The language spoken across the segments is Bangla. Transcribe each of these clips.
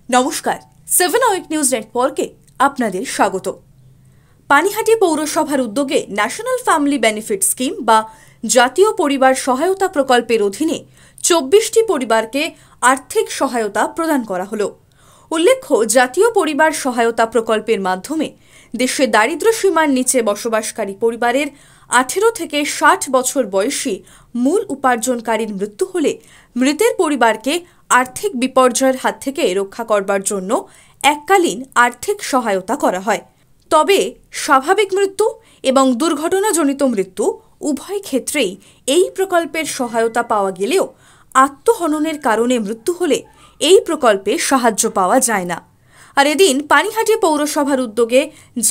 নমস্কার, 7 ওয়েক নিউজ নেটওয়ার্কে আপনাদের স্বাগত। পানিহাটি পৌরসভার উদ্যোগে ন্যাশনাল ফ্যামিলি বেনিফিট স্কিম বা জাতীয় পরিবার সহায়তা প্রকল্পের অধীনে 24টি পরিবারকে আর্থিক সহায়তা প্রদান করা হলো। উল্লেখ্য, জাতীয় পরিবার সহায়তা প্রকল্পের মাধ্যমে দেশে দারিদ্র্য সীমার নিচে বসবাসকারী পরিবারের 18 থেকে 60 বছর বয়সী মূল উপার্জনকারীর মৃত্যু হলে মৃতের পরিবারকে আর্থিক বিপর্যয়ের হাত থেকে রক্ষা করবার জন্য এককালীন আর্থিক সহায়তা করা হয়। তবে স্বাভাবিক মৃত্যু এবং দুর্ঘটনাজনিত মৃত্যু উভয় ক্ষেত্রেই এই প্রকল্পের সহায়তা পাওয়া গেলেও আত্মহননের কারণে মৃত্যু হলে এই প্রকল্পে সাহায্য পাওয়া যায় না। আর এদিন পানিহাটি পৌরসভার উদ্যোগে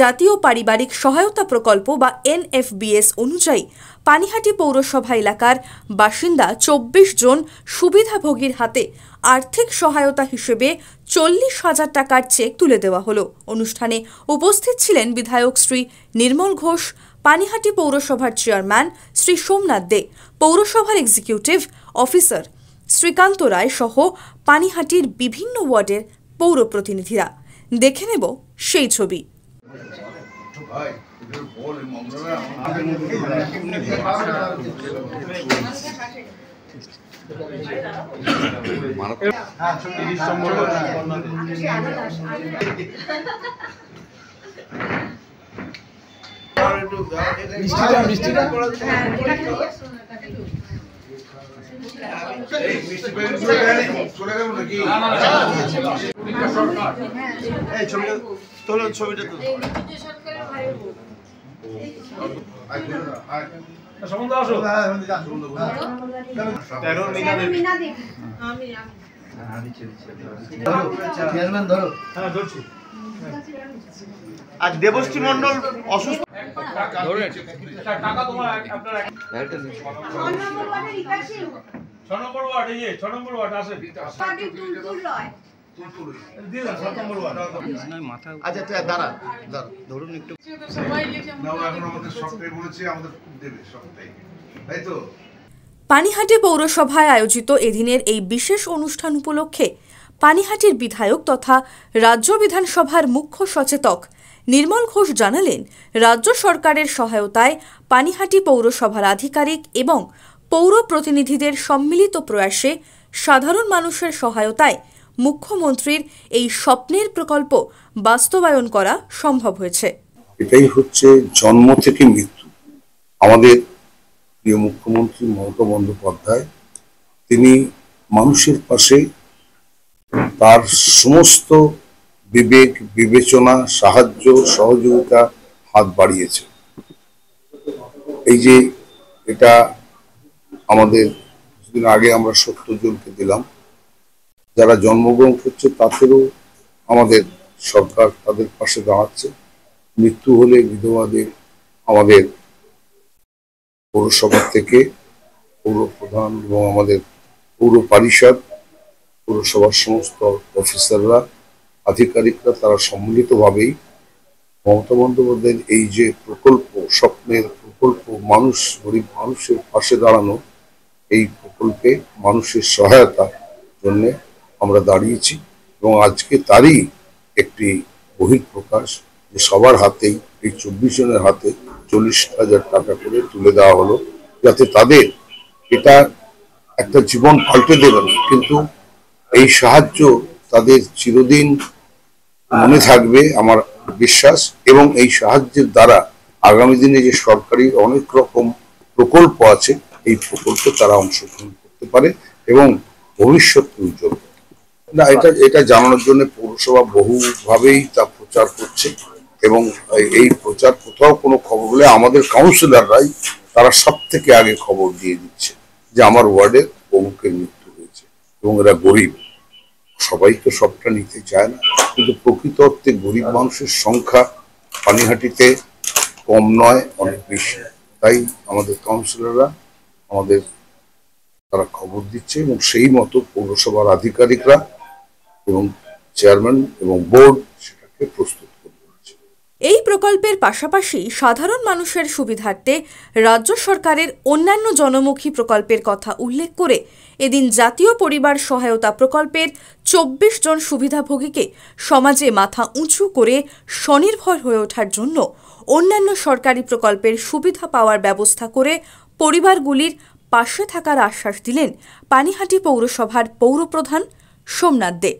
জাতীয় পারিবারিক সহায়তা প্রকল্প বা NFBS অনুযায়ী পানিহাটি পৌরসভা এলাকার বাসিন্দা 24 জন সুবিধাভোগীর হাতে আর্থিক সহায়তা হিসেবে 40,000 টাকার চেক তুলে দেওয়া হলো। অনুষ্ঠানে উপস্থিত ছিলেন বিধায়ক শ্রী নির্মল ঘোষ, পানিহাটি পৌরসভার চেয়ারম্যান শ্রী সোমনাথ দে, পৌরসভার এক্সিকিউটিভ অফিসার শ্রীকান্ত রায় সহ পানিহাটির বিভিন্ন ওয়ার্ডের পৌর প্রতিনিধিরা। দেখে নেব সেই ছবি। আজ দেবশ্রী মন্ডল অসুস্থ। পানিহাটি পৌরসভায় আয়োজিত এদিনের এই বিশেষ অনুষ্ঠান উপলক্ষে পানিহাটির বিধায়ক তথা রাজ্য বিধানসভার মুখ্য সচেতক নির্মল ঘোষ জানালেন, রাজ্য সরকারের সহায়তায় পানিহাটি পৌরসভার আধিকারিক এবং পৌর প্রতিনিধিদের সম্মিলিত প্রয়াসে সাধারণ মানুষের সহায়তায় মুখ্যমন্ত্রীর এই স্বপ্নের প্রকল্প বাস্তবায়ন করা সম্ভব হয়েছে। এটাই হচ্ছে জন্ম থেকে মৃত্যু। আমাদের প্রিয় মুখ্যমন্ত্রী মমতা বন্দ্যোপাধ্যায়, তিনি মানুষের পাশে তার সমস্ত বিবেক, বিবেচনা, সাহায্য, সহযোগিতা হাত বাড়িয়েছে। এই যে এটা আমাদের কিছুদিন আগে আমরা 70 জনকে দিলাম, যারা জন্মগ্রহণ করছে তাদেরও আমাদের সরকার তাদের পাশে দাঁড়াচ্ছে। মৃত্যু হলে বিধবাদের আমাদের পৌরসভা থেকে পৌর প্রধান এবং আমাদের পৌর পরিষদ, পৌরসভার সমস্ত অফিসাররা, আধিকারিকরা তারা সম্মিলিতভাবেই মমতা বন্দ্যোপাধ্যায়ের এই যে প্রকল্প, স্বপ্নের প্রকল্প, মানুষ, গরিব মানুষের পাশে দাঁড়ানো, এই প্রকল্পে মানুষের সহায়তার জন্য আমরা দাঁড়িয়েছি এবং আজকে তারই একটি বহিঃপ্রকাশ যে সবার হাতেই এই 24 জনের হাতে 40,000 টাকা করে তুলে দেওয়া হলো, যাতে তাদের এটা একটা জীবন পাল্টে দেবে না, কিন্তু এই সাহায্য তাদের চিরদিন মনে থাকবে আমার বিশ্বাস। এবং এই সাহায্যের দ্বারা আগামী দিনে যে সরকারি অনেক রকম প্রকল্প আছে, এই প্রকল্পে তারা অংশগ্রহণ করতে পারে এবং ভবিষ্যৎ উজ্জ্বল। না, এটা জানানোর জন্য পৌরসভা বহুভাবেই তা প্রচার করছে এবং এই প্রচার কোথাও কোনো খবর হলে আমাদের কাউন্সিলররাই তারা সব থেকে আগে খবর দিয়ে দিচ্ছে যে আমার ওয়ার্ডে অমুকের মৃত্যু হয়েছে। এবং এরা গরিব, সবাই তো সবটা নিতে চায় না, কিন্তু প্রকৃত অর্থে গরিব মানুষের সংখ্যা পানিহাটিতে কম নয়, অনেক বেশি। তাই আমাদের কাউন্সিলররা আমাদের তারা খবর দিচ্ছে এবং সেই মতো পৌরসভার আধিকারিকরা এবং চেয়ারম্যান এবং বোর্ড সেটাকে প্রস্তুত করছে। এই প্রকল্পের পাশাপাশি সাধারণ মানুষের সুবিধার্থে রাজ্য সরকারের অন্যান্য জনমুখী প্রকল্পের কথা উল্লেখ করে এদিন জাতীয় পরিবার সহায়তা প্রকল্পের 24 জন সুবিধাভোগীকে সমাজে মাথা উঁচু করে স্বনির্ভর হয়ে ওঠার জন্য অন্যান্য সরকারি প্রকল্পের সুবিধা পাওয়ার ব্যবস্থা করে পরিবারগুলির পাশে থাকার আশ্বাস দিলেন পানিহাটি পৌরসভার পৌরপ্রধান সোমনাথ দে।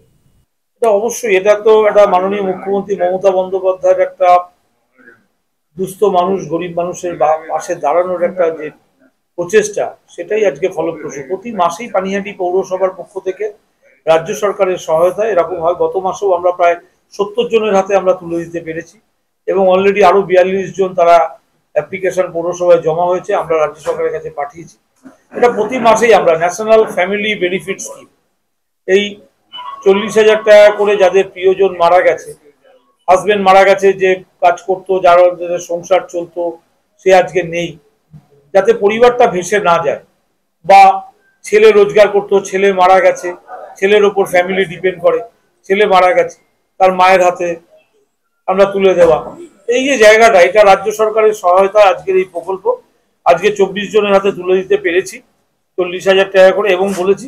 অবশ্যই এটা তো একটা মাননীয় মুখ্যমন্ত্রী মমতা বন্দ্যোপাধ্যায়ের একটা দুস্থ মানুষ, গরিব মানুষের পাশে দাঁড়ানোর একটা যে প্রচেষ্টা, সেটাই আজকে ফলপ্রসূ। প্রতি মাসেই পানিহাটি পৌরসভার পক্ষ থেকে রাজ্য সরকারের সহায়তায় এরকম হয়। গত মাসেও আমরা প্রায় 70 জনের হাতে আমরা তুলে দিতে পেরেছি এবং অলরেডি আরো 42 জন তারা অ্যাপ্লিকেশন পৌরসভায় জমা হয়েছে, আমরা রাজ্য সরকারের কাছে পাঠিয়েছি। এটা প্রতি মাসেই আমরা ন্যাশনাল ফ্যামিলি বেনিফিট স্কিম, এই 40,000 টাকা করে যাদের প্রিয়জন মারা গেছে, হাজবেন্ড মারা গেছে, যে কাজ করতো, যার সংসার চলতো, সে আজকে নেই, যাতে পরিবারটা ভেসে না যায়, বা ছেলে রোজগার করতো, ছেলে মারা গেছে, ছেলের ওপর ফ্যামিলি ডিপেন্ড করে, ছেলে মারা গেছে, তার মায়ের হাতে আমরা তুলে দেওয়া, এই যে জায়গাটা, এটা রাজ্য সরকারের সহায়তা আজকের এই প্রকল্প। আজকে 24 জনের হাতে তুলে দিতে পেরেছি 40,000 টাকা করে, এবং বলেছি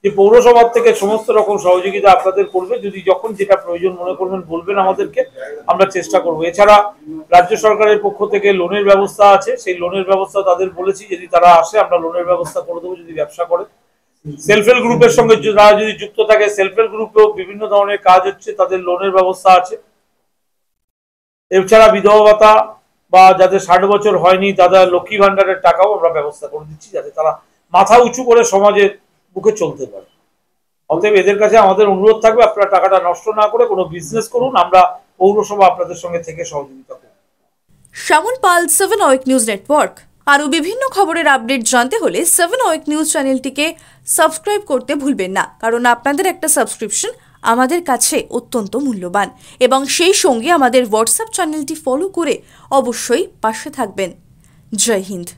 যে পৌরসভার থেকে সমস্ত রকম সহযোগিতা আপনাদের করবে, যদি যখন যেটা প্রয়োজন মনে করবেন বলবেন আমাদেরকে, আমরা চেষ্টা করব। এছাড়া রাজ্য সরকারের পক্ষ থেকে লোনের ব্যবস্থা আছে, সেই লোনের ব্যবস্থা তাদের বলেছি যদি তারা আসে আমরা লোনের ব্যবস্থা করে দেবো, যদি ব্যবসা করে। সেলফ হেল্প গ্রুপের সঙ্গে তারা যদি যুক্ত থাকে, সেলফ হেল্প গ্রুপেও বিভিন্ন ধরনের কাজ হচ্ছে, তাদের লোনের ব্যবস্থা আছে। এছাড়া বিধবা ভাতা বা যাদের 60 বছর হয়নি তাদের লক্ষ্মী ভান্ডারের টাকাও আমরা ব্যবস্থা করে দিচ্ছি, যাতে তারা মাথা উঁচু করে সমাজের বুকে চলতে পারে। অতএব এদের কাছে আমাদের অনুরোধ থাকবে, আপনারা টাকাটা নষ্ট না করে কোনো বিজনেস করুন, আমরা পৌরসভা আপনাদের সঙ্গে থেকে সহযোগিতা করব। শ্যামল পাল, 7 ওয়েক নিউজ নেটওয়ার্ক। আরও বিভিন্ন খবরের আপডেট জানতে হলে 7 ওয়েক নিউজ চ্যানেলটিকে সাবস্ক্রাইব করতে ভুলবেন না, কারণ আপনাদের একটা সাবস্ক্রিপশন আমাদের কাছে অত্যন্ত মূল্যবান, এবং সেই সঙ্গে আমাদের হোয়াটসঅ্যাপ চ্যানেলটি ফলো করে অবশ্যই পাশে থাকবেন। জয় হিন্দ।